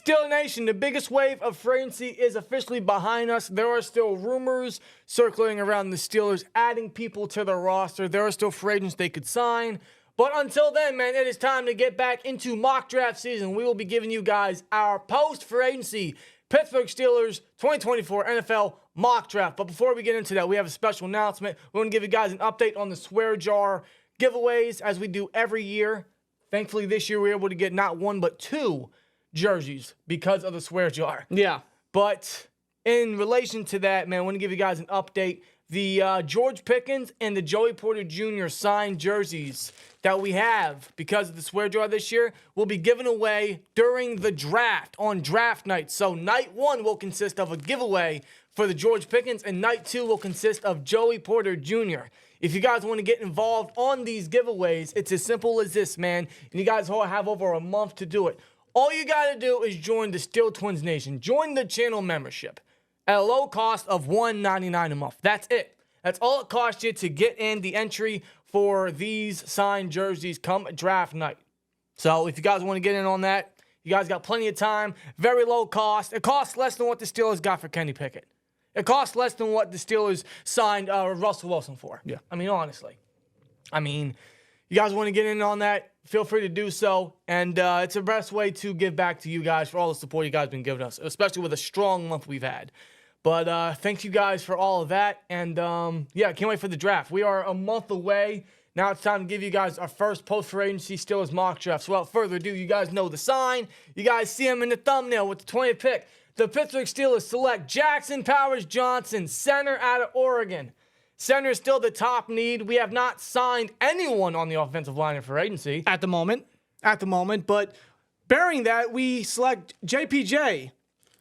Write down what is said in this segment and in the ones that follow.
Steel Nation, the biggest wave of free agency is officially behind us. There are still rumors circling around the Steelers adding people to their roster. There are still free agents they could sign. But until then, man, it is time to get back into mock draft season. We will be giving you guys our post-free agency Pittsburgh Steelers 2024 NFL mock draft. But before we get into that, we have a special announcement. We want to give you guys an update on the Swear Jar giveaways as we do every year. Thankfully, this year we were able to get not one but two jerseys because of the Swear Jar. Yeah. But in relation to that, man, I want to give you guys an update. The George Pickens and the Joey Porter Jr. signed jerseys that we have because of the Swear Jar this year will be given away during the draft on draft night. So night one will consist of a giveaway for the George Pickens, and night two will consist of Joey Porter Jr. If you guys want to get involved on these giveaways, it's as simple as this, man. And you guys all have over a month to do it. All you got to do is join the SteelTwins Nation. Join the channel membership at a low cost of $1.99 a month. That's it. That's all it costs you to get in the entry for these signed jerseys come draft night. So if you guys want to get in on that, you guys got plenty of time. Very low cost. It costs less than what the Steelers got for Kenny Pickett. It costs less than what the Steelers signed Russell Wilson for. Yeah. I mean, honestly. You guys want to get in on that, feel free to do so. And it's the best way to give back to you guys for all the support you guys have been giving us, especially with a strong month we've had. But thanks you guys for all of that. And yeah, can't wait for the draft. We are a month away. Now it's time to give you guys our first post-free agency Steelers mock draft. So without further ado, you guys know the sign. You guys see him in the thumbnail with the 20th pick. The Pittsburgh Steelers select Jackson Powers Johnson, center out of Oregon. Center is still the top need. We have not signed anyone on the offensive line in free agency. At the moment. But bearing that, we select JPJ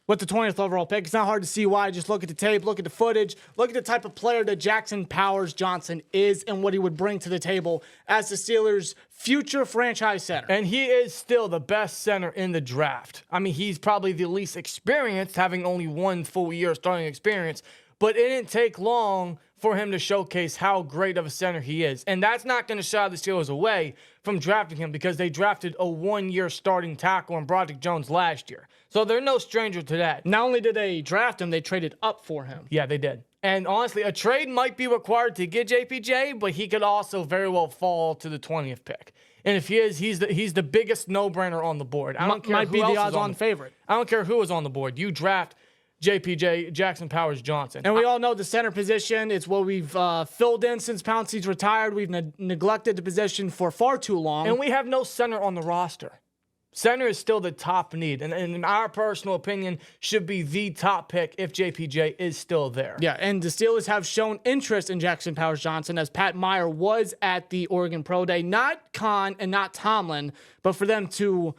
with the 20th overall pick. It's not hard to see why. Just look at the tape, look at the footage, look at the type of player that Jackson Powers Johnson is and what he would bring to the table as the Steelers' future franchise center. And he is still the best center in the draft. I mean, he's probably the least experienced, having only 1 full year starting experience. But it didn't take long for him to showcase how great of a center he is. And that's not going to shy the Steelers away from drafting him because they drafted a 1-year starting tackle in Broderick Jones last year. So they're no stranger to that. Not only did they draft him, they traded up for him. Yeah, they did. And honestly, a trade might be required to get JPJ, but he could also very well fall to the 20th pick. And if he is, he's the biggest no-brainer on the board. I don't care might who be else the is odds-on favorite. I don't care who is on the board. You draft JPJ, Jackson Powers Johnson. And we all know the center position. It's what we've filled in since Pouncey's retired. We've neglected the position for far too long. And we have no center on the roster. Center is still the top need. And in our personal opinion, should be the top pick if JPJ is still there. Yeah, and the Steelers have shown interest in Jackson Powers Johnson as Pat Meyer was at the Oregon Pro Day. Not Khan and not Tomlin, but for them to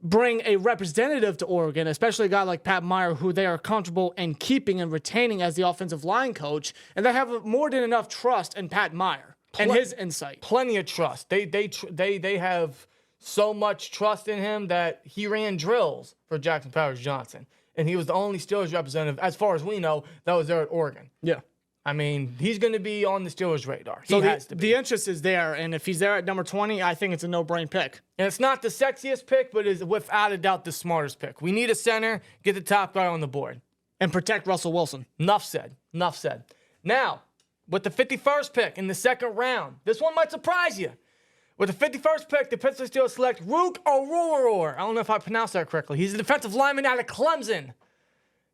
bring a representative to Oregon, especially a guy like Pat Meyer, who they are comfortable in keeping and retaining as the offensive line coach, and they have more than enough trust in Pat Meyer and his insight. Plenty of trust. They have so much trust in him that he ran drills for Jackson Powers Johnson, and he was the only Steelers representative, as far as we know, that was there at Oregon. Yeah. I mean, he's going to be on the Steelers' radar. He So has to be. The interest is there, and if he's there at number 20, I think it's a no-brain pick. And it's not the sexiest pick, but is without a doubt the smartest pick. We need a center, get the top guy on the board. And protect Russell Wilson. Enough said. Enough said. Now, with the 51st pick in the second round, this one might surprise you. With the 51st pick, the Pittsburgh Steelers select Rook O'Rourke. I don't know if I pronounced that correctly. He's a defensive lineman out of Clemson.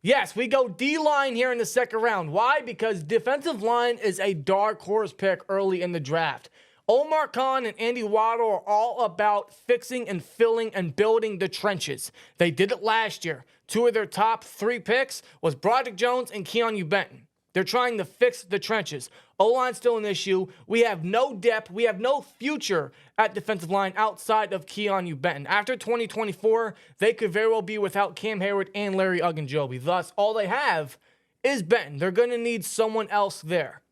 Yes, we go D-line here in the second round. Why? Because defensive line is a dark horse pick early in the draft. Omar Khan and Andy Waddle are all about fixing and filling and building the trenches. They did it last year. 2 of their top 3 picks was Broderick Jones and Keanu Benton. They're trying to fix the trenches. O-line's still an issue. We have no depth. We have no future at defensive line outside of Keanu Benton. After 2024, they could very well be without Cam Hayward and Larry Ogunjobi. Thus, all they have is Benton. They're going to need someone else there.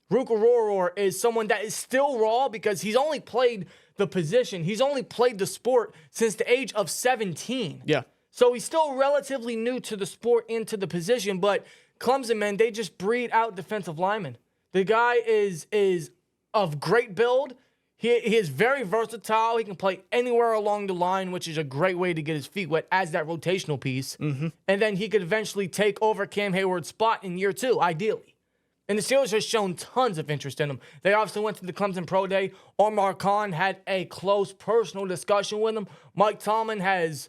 Rook O'Rourke is someone that is still raw because he's only played the position. He's only played the sport since the age of 17. Yeah. So he's still relatively new to the sport and to the position, but Clemson, man, they just breed out defensive linemen. The guy is of great build. He is very versatile. He can play anywhere along the line, which is a great way to get his feet wet as that rotational piece. Mm-hmm. And then he could eventually take over Cam Hayward's spot in year 2, ideally. And the Steelers have shown tons of interest in him. They obviously went to the Clemson Pro Day. Omar Khan had a close personal discussion with him. Mike Tomlin has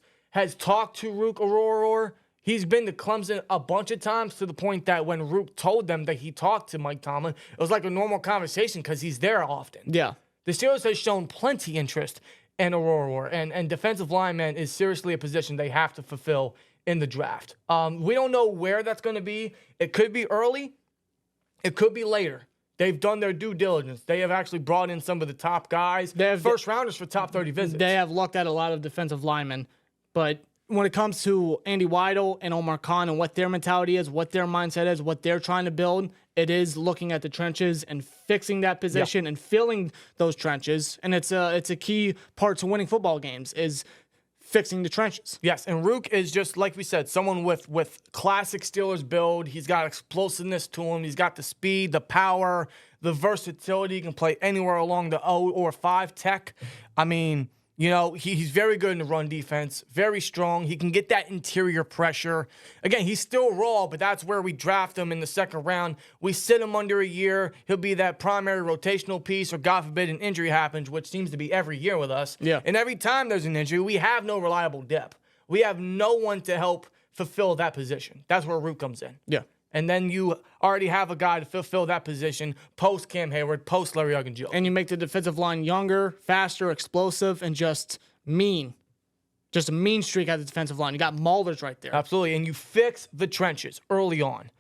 talked to Rook Aurora. He's been to Clemson a bunch of times to the point that when Rook told them that he talked to Mike Tomlin, it was like a normal conversation because he's there often. Yeah. The Steelers have shown plenty interest in Aurora, and defensive lineman is seriously a position they have to fulfill in the draft. We don't know where that's going to be. It could be early. It could be later. They've done their due diligence. They have actually brought in some of the top guys. They have first rounders for top 30 visits. They have looked at a lot of defensive linemen, but when it comes to Andy Weidel and Omar Khan and what their mentality is, what their mindset is, what they're trying to build, it is looking at the trenches and fixing that position and filling those trenches. And it's a key part to winning football games is fixing the trenches. Yes, and Rook is just, like we said, someone with classic Steelers build. He's got explosiveness to him. He's got the speed, the power, the versatility. He can play anywhere along the O or 5 tech. I mean, you know, he's very good in the run defense, very strong. He can get that interior pressure. Again, he's still raw, but that's where we draft him in the second round. We sit him under a year. He'll be that primary rotational piece, or God forbid an injury happens, which seems to be every year with us. Yeah. And every time there's an injury, we have no reliable depth. We have no one to help fulfill that position. That's where Root comes in. Yeah. And then you already have a guy to fulfill that position post Cam Hayward, post Larry Ogunjobi. And you make the defensive line younger, faster, explosive, and just mean. Just a mean streak at the defensive line. You got Maulers right there. Absolutely. And you fix the trenches early on.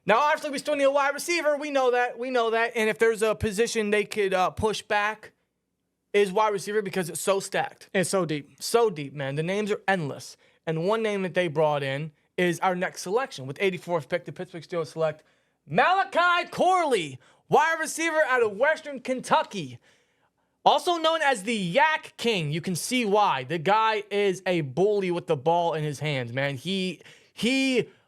Now, obviously, we still need a wide receiver. We know that. And if there's a position they could push back, is wide receiver, because it's so stacked. It's so deep. So deep, man. The names are endless. And one name that they brought in is our next selection. With 84th pick, the Pittsburgh Steelers select Malachi Corley, wide receiver out of Western Kentucky. Also known as the Yak King. You can see why. The guy is a bully with the ball in his hands, man. He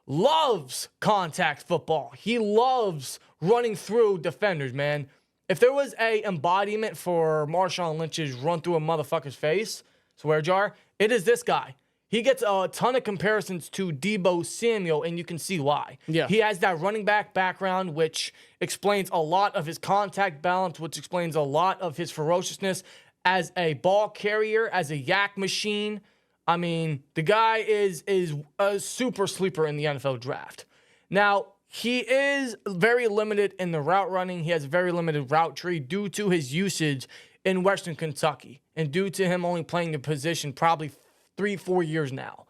loves contact football. He loves running through defenders, man. If there was a embodiment for Marshawn Lynch's run through a motherfucker's face, swear jar, it is this guy. He gets a ton of comparisons to Deebo Samuel, and you can see why. Yeah. He has that running back background, which explains a lot of his contact balance, which explains a lot of his ferociousness as a ball carrier, as a yak machine. I mean, the guy is a super sleeper in the NFL draft. Now, he is very limited in the route running. He has a very limited route tree due to his usage in Western Kentucky and due to him only playing the position probably 3-4 years now.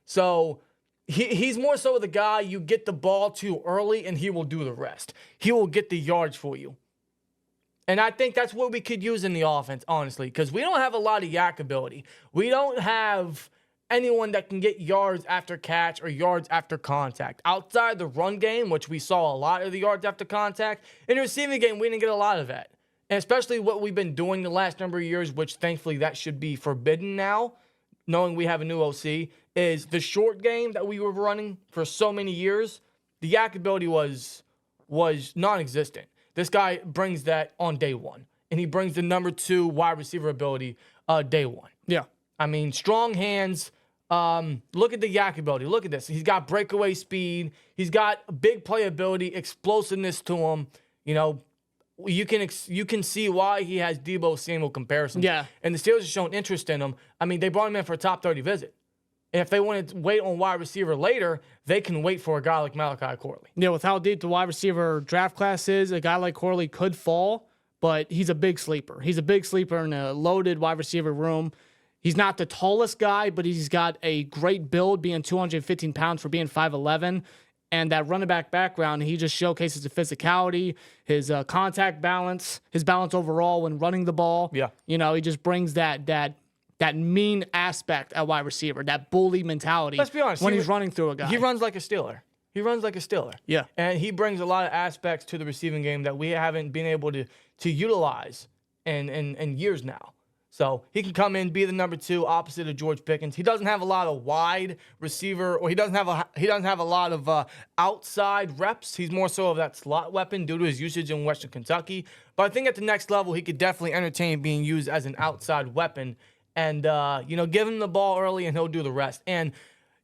So he's more so the guy you get the ball to early and he will do the rest. He will get the yards for you. And I think that's what we could use in the offense, honestly, because we don't have a lot of yak ability. We don't have anyone that can get yards after catch or yards after contact. Outside the run game, which we saw a lot of the yards after contact, in the receiving game, we didn't get a lot of that. And especially what we've been doing the last number of years, which thankfully that should be forbidden now, knowing we have a new OC, is the short game that we were running for so many years. The yak ability was non-existent. This guy brings that on day one, and he brings the number 2 wide receiver ability day one. Yeah. I mean, strong hands. Look at the yak ability. Look at this. He's got breakaway speed. He's got big playability, explosiveness to him. You know, you can see why he has Deebo Samuel comparisons. Yeah. And the Steelers have shown interest in him. I mean, they brought him in for a top 30 visit. And if they wanted to wait on wide receiver later, they can wait for a guy like Malachi Corley. Yeah, with how deep the wide receiver draft class is, a guy like Corley could fall, but he's a big sleeper. He's a big sleeper in a loaded wide receiver room. He's not the tallest guy, but he's got a great build, being 215 pounds for being 5'11". And that running back background, he just showcases the physicality, his contact balance, his balance overall when running the ball. Yeah. You know, he just brings that mean aspect at wide receiver, that bully mentality. Let's be honest. When he's running through a guy. He runs like a Steeler. Yeah. And he brings a lot of aspects to the receiving game that we haven't been able to utilize in years now. So he can come in, be the number 2 opposite of George Pickens. He doesn't have a lot of wide receiver, or he doesn't have a lot of outside reps. He's more so of that slot weapon due to his usage in Western Kentucky. But I think at the next level, he could definitely entertain being used as an outside weapon. And, give him the ball early and he'll do the rest. And,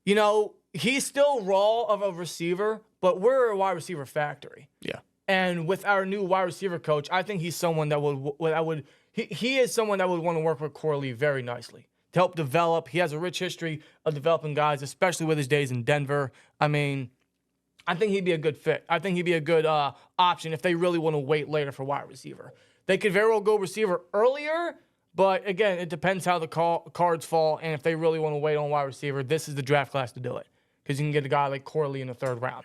he's still raw of a receiver, but we're a wide receiver factory. Yeah. And with our new wide receiver coach, I think he's someone that he is someone that would want to work with Corley very nicely to help develop. He has a rich history of developing guys, especially with his days in Denver. I mean, I think he'd be a good fit. I think he'd be a good option if they really want to wait later for wide receiver. They could very well go receiver earlier, but again, it depends how the cards fall. And if they really want to wait on wide receiver, this is the draft class to do it because you can get a guy like Corley in the 3rd round.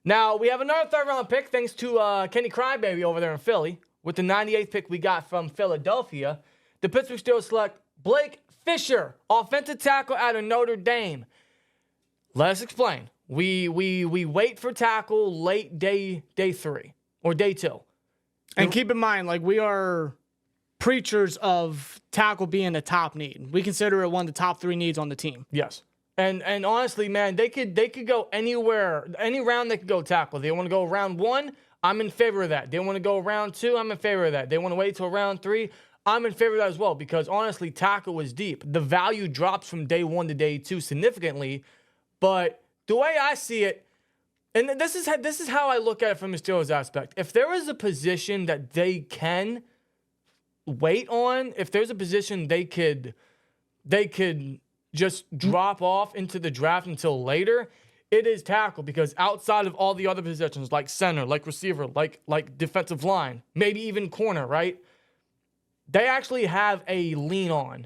Now, we have another 3rd-round pick thanks to Kenny Crybaby over there in Philly. With the 98th pick we got from Philadelphia, the Pittsburgh Steelers select Blake Fisher, offensive tackle out of Notre Dame. Let us explain. We wait for tackle late day 3 or day 2. And keep in mind, we are preachers of tackle being a top need. We consider it one of the top 3 needs on the team. Yes. And honestly, man, they could go anywhere, any round they could go tackle. They want to go round 1, I'm in favor of that. They want to go round 2, I'm in favor of that. They want to wait till round 3, I'm in favor of that as well because honestly, tackle is deep. The value drops from day 1 to day 2 significantly, but the way I see it, and this is how I look at it from the Steelers aspect. If there is a position that they can wait on, if there's a position they could just drop off into the draft until later, it is tackle because outside of all the other positions like center, like receiver, like defensive line, maybe even corner, right? They actually have a lean on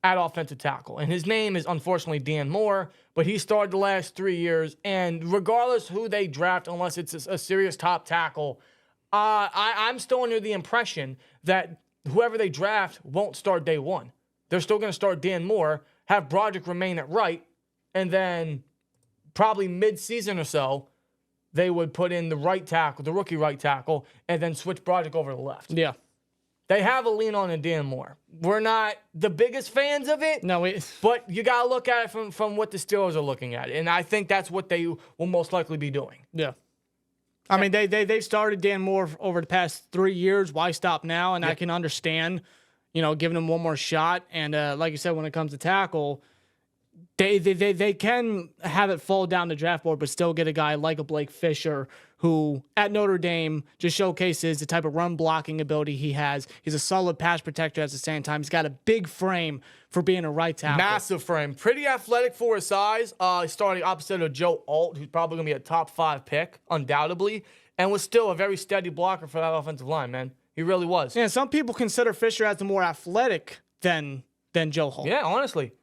at offensive tackle. And his name is unfortunately Dan Moore, but he started the last 3 years. And regardless who they draft, unless it's a serious top tackle, I'm still under the impression that whoever they draft won't start day 1. They're still going to start Dan Moore, have Broderick remain at right, and then probably mid-season or so, they would put in the right tackle, the rookie right tackle, and then switch Broderick over to the left. Yeah. They have a lean on Dan Moore. We're not the biggest fans of it, but you got to look at it from what the Steelers are looking at. And I think that's what they will most likely be doing. Yeah. I mean, they've started Dan Moore over the past 3 years. Why stop now? And I can understand, giving him one more shot. And like you said, when it comes to tackle, they can have it fall down the draft board, but still get a guy like a Blake Fisher who at Notre Dame just showcases the type of run blocking ability he has. He's a solid pass protector at the same time. He's got a big frame for being a right tackle. Massive frame. Pretty athletic for his size. He's starting opposite of Joe Alt, who's probably going to be a top 5 pick, undoubtedly, and was still a very steady blocker for that offensive line, man. He really was. Yeah, some people consider Fisher as the more athletic than Joe Holt. Yeah, honestly.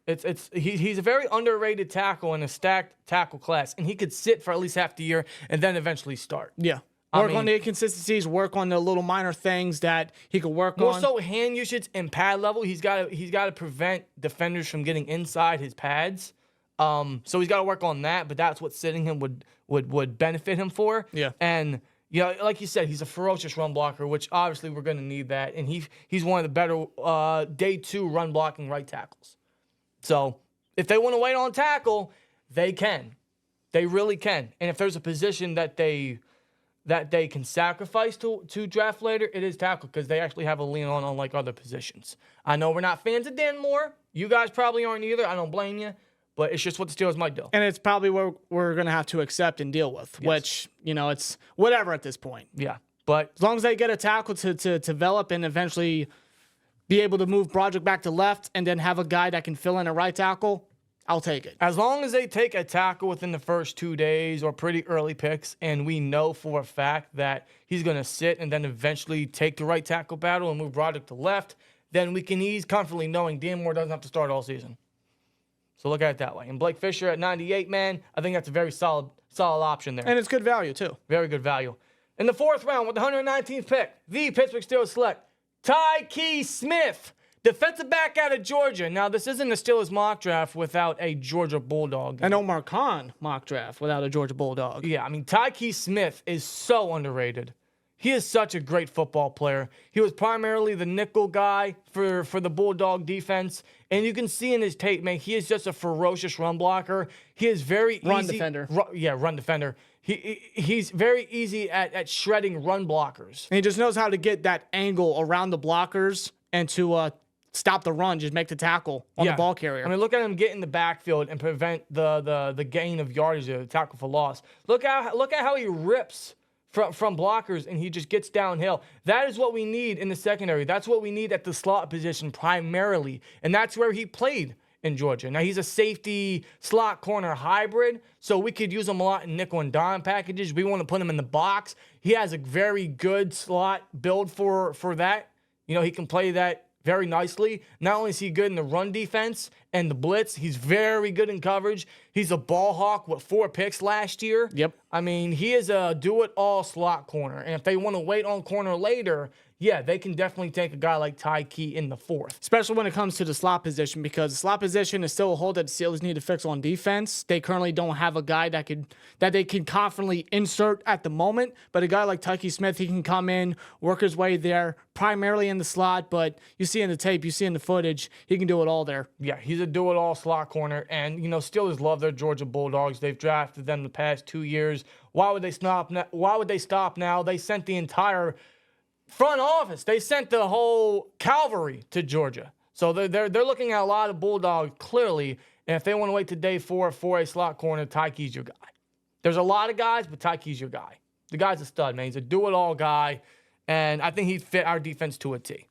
He's a very underrated tackle in a stacked tackle class, and he could sit for at least half the year and then eventually start. Yeah. Work on the inconsistencies, work on the little minor things that he could work on. More so hand usage and pad level. He's got to prevent defenders from getting inside his pads. So he's got to work on that, but that's what sitting him would benefit him for. Yeah. And like you said, he's a ferocious run blocker, which obviously we're going to need that. And he's one of the better day 2 run blocking right tackles. So if they want to wait on tackle, they can. They really can. And if there's a position that they can sacrifice to draft later, it is tackle because they actually have a lean on unlike other positions. I know we're not fans of Dan Moore. You guys probably aren't either. I don't blame you. But it's just what the Steelers might do. And it's probably what we're going to have to accept and deal with, which, it's whatever at this point. Yeah. But as long as they get a tackle to develop and eventually be able to move Broderick back to left and then have a guy that can fill in a right tackle, I'll take it. As long as they take a tackle within the first 2 days or pretty early picks, and we know for a fact that he's going to sit and then eventually take the right tackle battle and move Broderick to left, then we can ease comfortably knowing Dan Moore doesn't have to start all season. So look at it that way. And Blake Fisher at 98, man, I think that's a very solid option there. And it's good value, too. Very good value. In the 4th round, with the 119th pick, the Pittsburgh Steelers select Tyke Smith, defensive back out of Georgia. Now, this isn't the Steelers mock draft without a Georgia Bulldog. And Omar Khan mock draft without a Georgia Bulldog. Yeah, I mean, Tyke Smith is so underrated. He is such a great football player. He was primarily the nickel guy for the Bulldog defense, And you can see in his tape, man, he is just a ferocious run blocker. He is very Run easy. defender. Run defender. He's very easy at shredding run blockers. And he just knows how to get that angle around the blockers and to stop the run, just make the tackle on the ball carrier. I mean, look at him get in the backfield and prevent the gain of yardage there, the tackle for loss. Look at how he rips from blockers and he just gets downhill. That is what we need in the secondary. That's what we need at the slot position primarily. And that's where he played in Georgia. Now, he's a safety slot corner hybrid, so we could use him a lot in nickel and dime packages. We want to put him in the box. He has a very good slot build for that. You know, he can play that very nicely. Not only is he good in the run defense and the blitz, he's very good in coverage. He's a ball hawk with 4 picks last year. Yep. I mean, he is a do-it-all slot corner. And if they want to wait on corner later, yeah, they can definitely take a guy like Ty Key in the 4th. Especially when it comes to the slot position, because the slot position is still a hole that the Steelers need to fix on defense. They currently don't have a guy that they can confidently insert at the moment, but a guy like Tyke Smith, he can come in, work his way there, primarily in the slot, but you see in the tape, you see in the footage, he can do it all there. Yeah, he's a do-it-all slot corner, and, you know, Steelers love their Georgia Bulldogs. They've drafted them the past 2 years. Why would they stop now? They sent the entire front office. They sent the whole cavalry to Georgia. So they're looking at a lot of Bulldogs clearly. And if they want to wait to day 4 for a slot corner, Tyke's your guy. There's a lot of guys, but Tyke's your guy. The guy's a stud, man. He's a do-it-all guy. And I think he'd fit our defense to a T.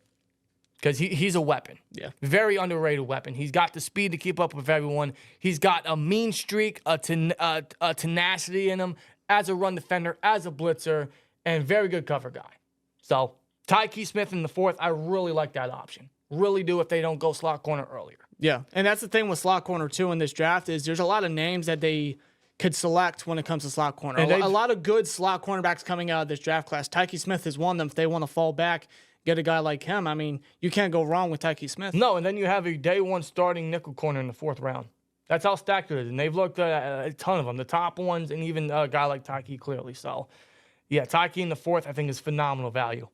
Because he's a weapon. Yeah. Very underrated weapon. He's got the speed to keep up with everyone. He's got a mean streak, a tenacity in him as a run defender, as a blitzer, and very good cover guy. So, Tyke Smith in the 4th, I really like that option. Really do if they don't go slot corner earlier. Yeah, and that's the thing with slot corner, too, in this draft is there's a lot of names that they could select when it comes to slot corner. A lot of good slot cornerbacks coming out of this draft class. Tyke Smith is one of them. If they want to fall back, get a guy like him, I mean, you can't go wrong with Tyke Smith. No, and then you have a day 1 starting nickel corner in the 4th round. That's how stacked it is, and they've looked at a ton of them, the top ones, and even a guy like Tyke clearly. So, yeah, Tyke in the 4th, I think, is phenomenal value.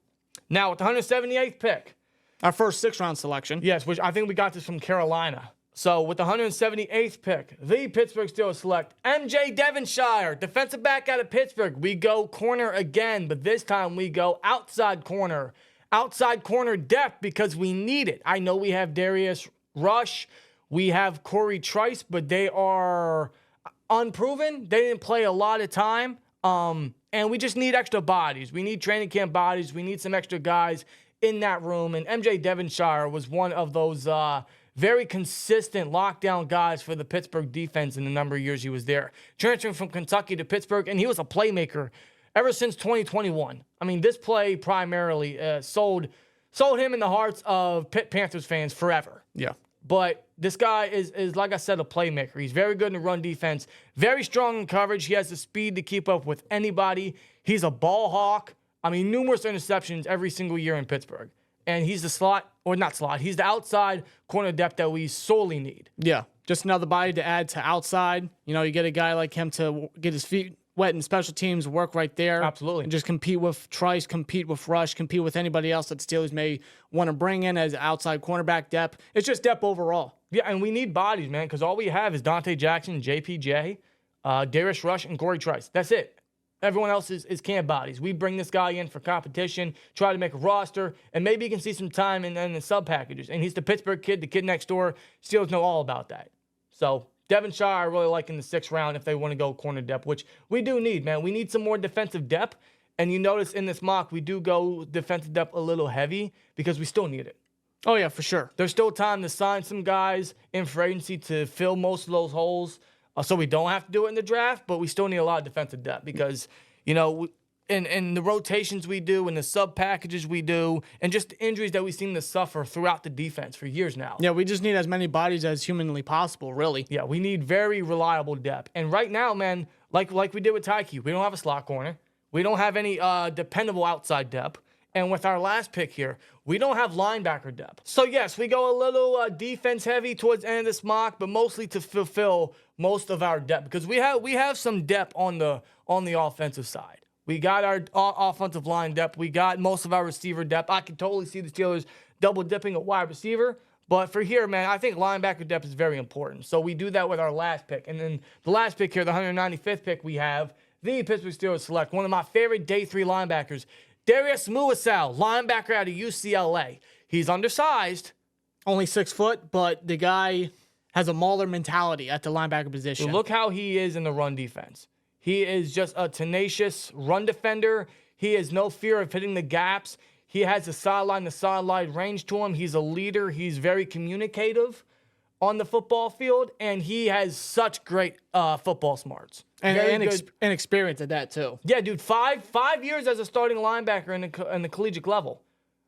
Now, with the 178th pick. Our first 6th-round selection. Yes, which I think we got this from Carolina. So, with the 178th pick, the Pittsburgh Steelers select MJ Devonshire, defensive back out of Pittsburgh. We go corner again, but this time we go outside corner. Outside corner depth because we need it. I know we have Darius Rush. We have Corey Trice, but they are unproven. They didn't play a lot of time. And we just need extra bodies. We need training camp bodies. We need some extra guys in that room. And MJ Devonshire was one of those very consistent lockdown guys for the Pittsburgh defense in the number of years he was there. Transferring from Kentucky to Pittsburgh, and he was a playmaker ever since 2021. I mean, this play primarily sold him in the hearts of Pitt Panthers fans forever. Yeah. But this guy is, like I said, a playmaker. He's very good in the run defense, very strong in coverage. He has the speed to keep up with anybody. He's a ball hawk. I mean, numerous interceptions every single year in Pittsburgh. And he's he's the outside corner depth that we sorely need. Yeah, just another body to add to outside. You know, you get a guy like him to get his feet wet in special teams, work right there. Absolutely. And just compete with Trice, compete with Rush, compete with anybody else that Steelers may want to bring in as outside cornerback depth. It's just depth overall. Yeah, and we need bodies, man, because all we have is Dante Jackson, JPJ, Darius Rush, and Corey Trice. That's it. Everyone else is camp bodies. We bring this guy in for competition, try to make a roster, and maybe he can see some time in the sub packages. And he's the Pittsburgh kid, the kid next door. Steelers know all about that. So Devonshire, I really like in the 6th round if they want to go corner depth, which we do need, man. We need some more defensive depth. And you notice in this mock, we do go defensive depth a little heavy because we still need it. Oh, yeah, for sure. There's still time to sign some guys in free agency to fill most of those holes. So we don't have to do it in the draft, but we still need a lot of defensive depth because, you know, in the rotations we do, in the sub packages we do, and just the injuries that we seem to suffer throughout the defense for years now. Yeah, we just need as many bodies as humanly possible, really. Yeah, we need very reliable depth. And right now, man, like we did with Tyke, we don't have a slot corner. We don't have any dependable outside depth. And with our last pick here, we don't have linebacker depth. So, yes, we go a little defense heavy towards the end of this mock, but mostly to fulfill most of our depth because we have some depth on the offensive side. We got our offensive line depth. We got most of our receiver depth. I can totally see the Steelers double dipping a wide receiver, But for here, man, I think linebacker depth is very important. So we do that with our last pick. And then the last pick here, the 195th pick, we have the Pittsburgh Steelers select one of my favorite day 3 linebackers, Darius Muasau, linebacker out of UCLA. He's undersized. Only 6 foot, but the guy has a mauler mentality at the linebacker position. Look how he is in the run defense. He is just a tenacious run defender. He has no fear of hitting the gaps. He has the sideline range to him. He's a leader. He's very communicative on the football field, and he has such great football smarts. And experience at that, too. Yeah, dude, five years as a starting linebacker in the collegiate level.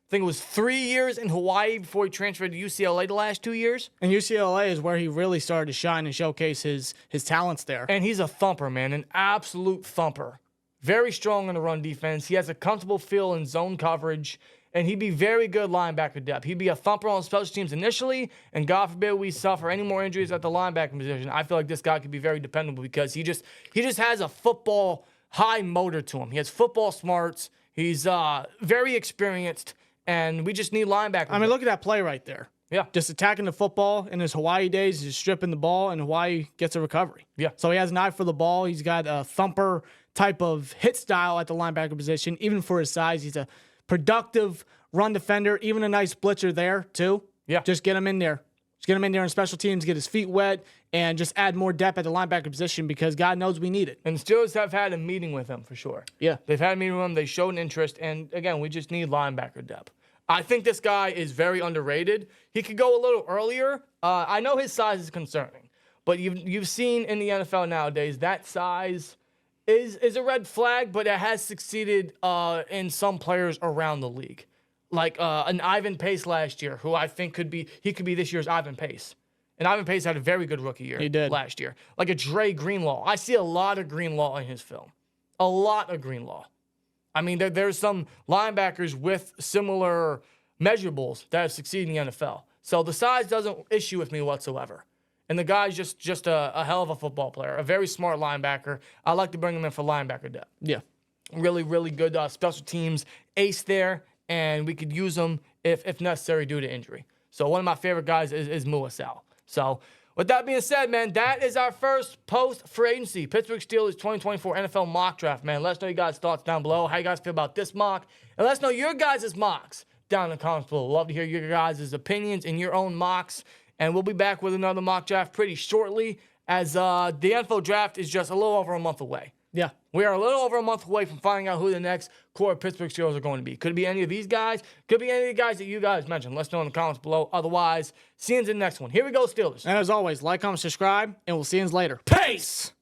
I think it was 3 years in Hawaii before he transferred to UCLA the last 2 years. And UCLA is where he really started to shine and showcase his talents there. And he's a thumper, man, an absolute thumper. Very strong in the run defense. He has a comfortable feel in zone coverage, and he'd be very good linebacker depth. He'd be a thumper on special teams initially, and God forbid we suffer any more injuries at the linebacker position. I feel like this guy could be very dependable because he just has a football high motor to him. He has football smarts. He's very experienced, and we just need linebackers. I mean, look at that play right there. Yeah. Just attacking the football in his Hawaii days, just stripping the ball, and Hawaii gets a recovery. Yeah. So he has an eye for the ball. He's got a thumper type of hit style at the linebacker position. Even for his size, he's a productive run defender, even a nice blitzer there, too. Yeah. Just get him in there. Just get him in there in special teams, get his feet wet, and just add more depth at the linebacker position because God knows we need it. And the Steelers have had a meeting with him for sure. Yeah. They've had a meeting with him. They showed an interest, and again, we just need linebacker depth. I think this guy is very underrated. He could go a little earlier. I know his size is concerning, but you've seen in the NFL nowadays that size is a red flag, but it has succeeded in some players around the league. Like an Ivan Pace last year, who I think could be this year's Ivan Pace. And Ivan Pace had a very good rookie year last year. Like a Dre Greenlaw. I see a lot of Greenlaw in his film. A lot of Greenlaw. I mean, there's some linebackers with similar measurables that have succeeded in the NFL. So the size doesn't issue with me whatsoever. And the guy's just a hell of a football player, a very smart linebacker. I like to bring him in for linebacker depth. Yeah. Really, really good special teams ace there, and we could use him if necessary due to injury. So one of my favorite guys is Muasau. So with that being said, man, that is our first post-free agency Pittsburgh Steelers 2024 NFL mock draft, man. Let us know your guys' thoughts down below, how you guys feel about this mock, and let us know your guys' mocks down in the comments below. Love to hear your guys' opinions and your own mocks, and we'll be back with another mock draft pretty shortly as the NFL draft is just a little over a month away. Yeah. We are a little over a month away from finding out who the next core Pittsburgh Steelers are going to be. Could it be any of these guys? Could be any of the guys that you guys mentioned. Let us know in the comments below. Otherwise, see you in the next one. Here we go, Steelers. And as always, like, comment, subscribe, and we'll see you later. Peace!